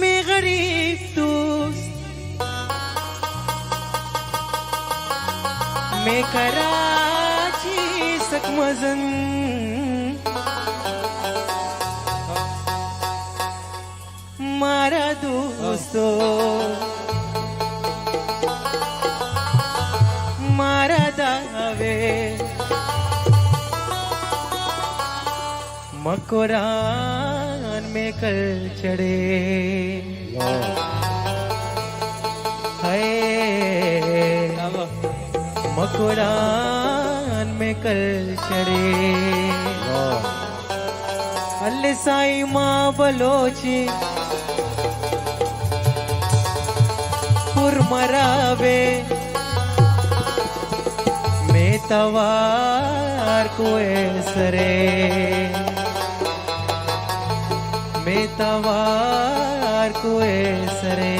मैं गरीब दोस्त मैं कराची सकमजन मारा दोस्तो मारा दावे मकुरान में कल चढ़े है मकुरान में कल चढ़े अल्ले साई माँ बलोची पुरमरावे मैं तवार को सरे मैं तवार को सरे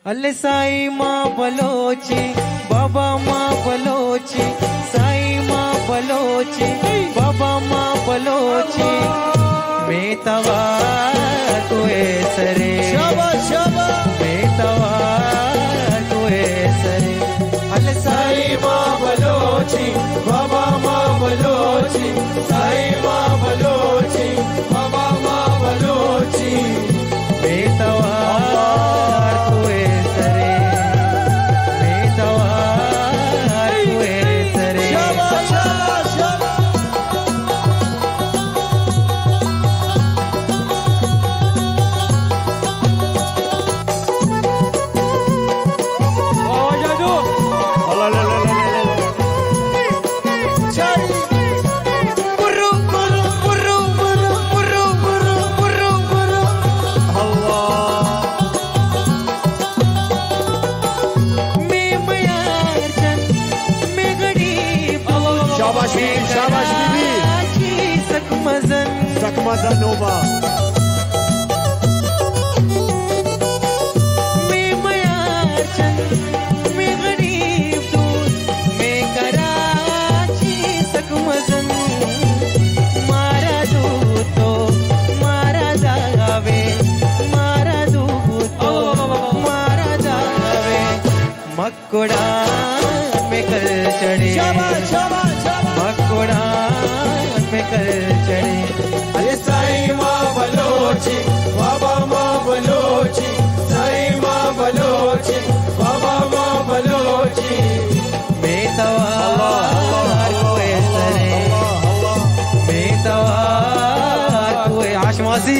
अल्ले साई माँ बलोची बाबा माँ बलोची साई माँ बलोची बाबा माँ बलोची मैं तवार को सरे मैं तवार को सरे अल्ले साई माँ बलोची बाबा माँ बलोची साई माँ बलोची बाबा माँ बलोची मैं तवार को सरे मैं तवार को सरे शाबाश बीबी सकमजन नोबा मैं मयारचंद मैं गरीब दोस्त मैं कराची सकमजन मारा दूतो मारा दावे मारा दूतो मारा दावे मकुड़ा में कल चढ़े मकुड़ान में कल चढ़े अरे साई माँ बलोची बाबा माँ बलोची साई माँ बलोची बाबा माँ बलोची मैं तवार को सरे मैं तवार को आशमासी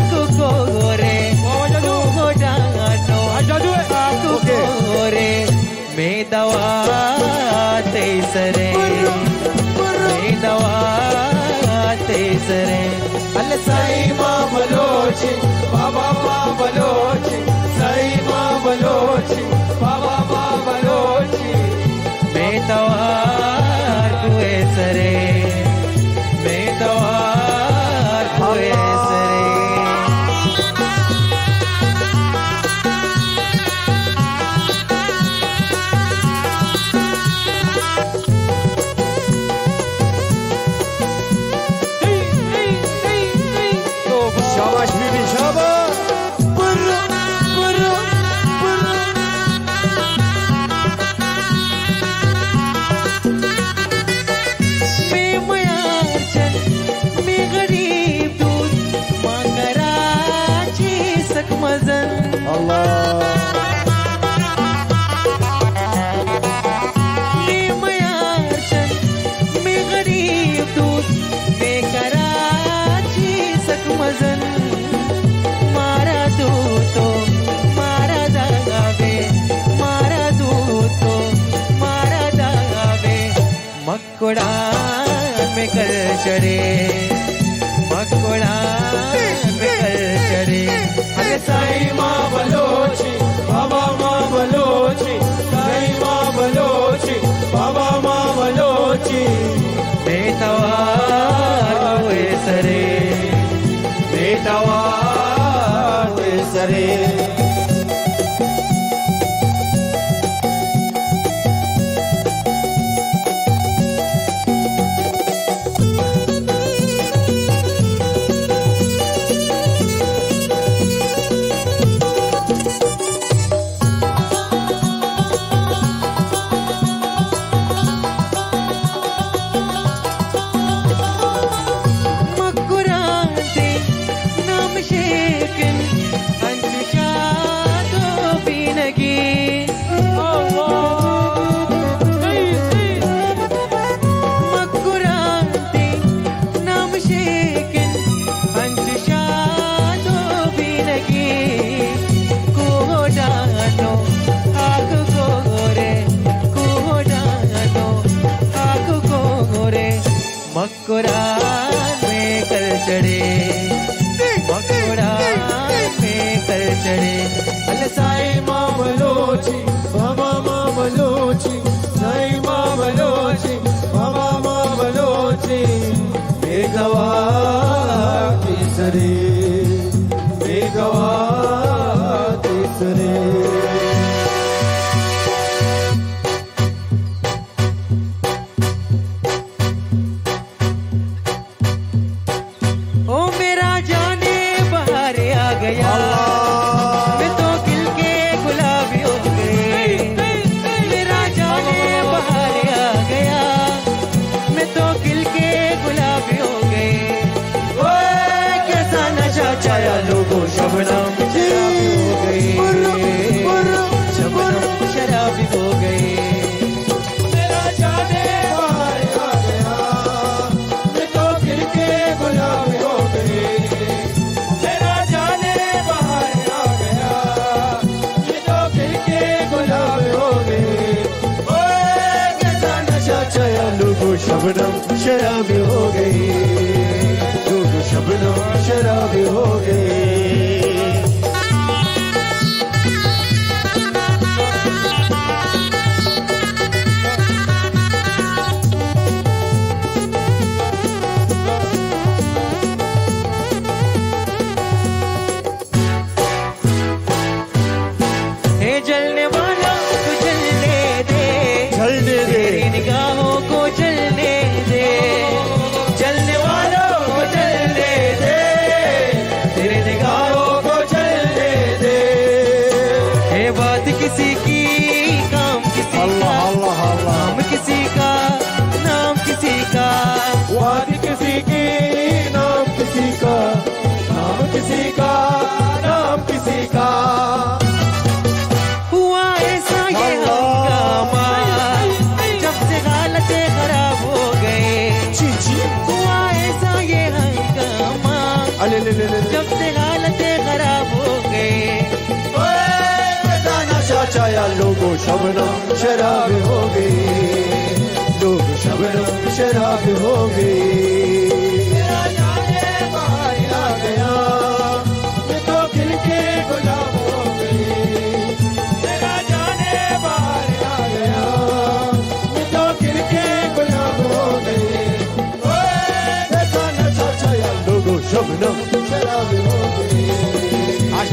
aku kore kuho dano aku kore मैं दवा तेसरे मैं दवा तेसरे अल्ले साई माँ बलोची बाबा माँ बलोची साई माँ बलोची बाबा माँ बलोची मैं तवार कुए सरे मैं तवार मकुड़ान में कल चढ़े, मकुड़ान में कल चढ़े। अरे साईं माँ बलोची बाबा माँ बलोची, साईं माँ बलोची बाबा माँ बलोची। बेतवार हुए सरे, बेटवार हुए सरे। मकुड़ान में कल चढ़े, मकुड़ान में कल चढ़े। अरे साईं माँ बलोची बाबा माँ बलोची, साईं माँ बलोची बाबा माँ बलोची। बेगवार तीसरे, बेगवार तीसरे। मैं तो खिल के गुलाबी हो गए, मेरा जाने बाहर आ गया। मैं तो खिल के गुलाबी हो गए। ओए कैसा नशा छाया लोगों, शबनम शराबी हो गई, शबनम शराबी हो गई। मेरा जाने बाहर आ गया, मैं तो खिल के गुलाबी हो गई। शबनम शराबी हो गई, लोग शबनम शराबी हो गई। हे जलने वाला तू जलने दे, जलने दे तेरी निगाहों को जलने दे, जलने वालों को जलने दे, तेरी निगाहों को जलने दे। हे बात किसी की, काम किसी का, अल्लाह अल्लाह अल्लाह। नाम किसी का, नाम किसी का, बात किसी की, नाम किसी का, नाम किसी का, नाम किसी का। हुआ ऐसा ये हंगामा, जब से हालतें खराब हो गए। हुआ ऐसा ये हंगामा, जब से हालतें खराब हो गए। नशा छाया लोगों, शबनम शराब हो गई, लोग शबनम शराब हो गई। मेरा जाने बाहर आ गया, मैं तो खिल के गुलाब हो गई। मेरा जाने बाहर आ गया, मैं तो खिल के गुलाब हो गई। ऐसा नशा छाया लोगों, शबनम शराब हो गई।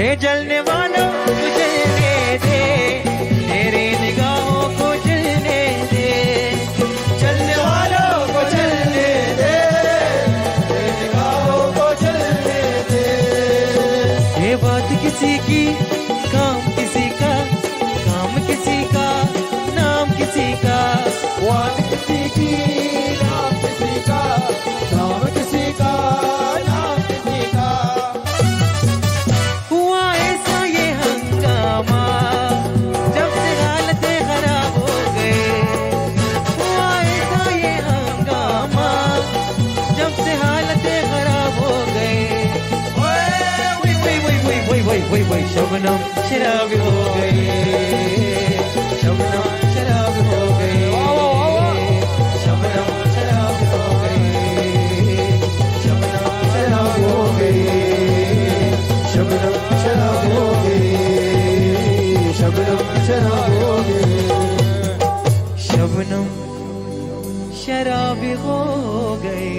हे जलने वालों को जलने दे, तेरी निगाहों को जलने दे, जलने वालों को जलने दे, तेरी निगाहों को जलने दे। ये बात किसी की, काम किसी का, काम किसी का, नाम किसी का। बात किसी की, नाम किसी का, नाम किसी का, नाम किसी का। हुआ ऐसा वही वही शबनम शराबी हो गई, शबनम शराबी हो गई, शबनम शराबी हो गई, शबनम शराबी हो गई, शबनम शराब हो गई, शबनम शराब हो गई, शबनम शराबी हो गई.